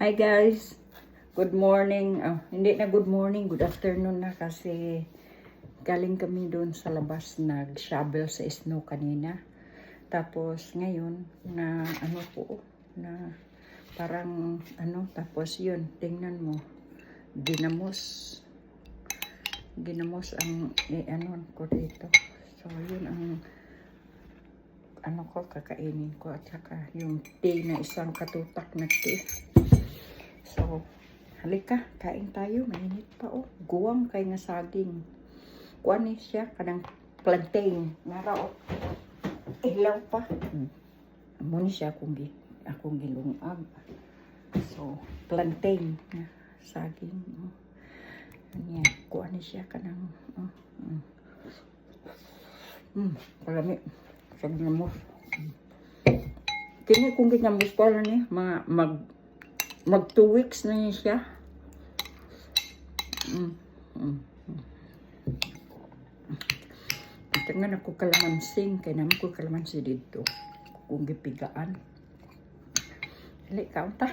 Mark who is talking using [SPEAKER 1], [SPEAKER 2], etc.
[SPEAKER 1] Hi guys, good morning. Hindi na good morning, good afternoon na kasi galing kami doon sa labas nag-shovel sa snow kanina. Tapos ngayon na na parang tapos yun, tingnan mo, ginamos ang ko dito. So yun ang kakainin ko at saka yung tea na isang katutak na tea. So, halika, kain tayo. Mainit pa guwang kay nga saging. Kuan ni siya, kanang plantain. Nara ilaw pa. Muna siya akong gilungag. So, plantain na saging. Yan, kuan ni siya kanang palami. Sag namos. Kini kung ginamos pala ni mag 2 weeks na niya siya. Tingnan ako kalamansing. Kaya naman ko kalamansi dito. Kung gipigaan. Hali, kaunta.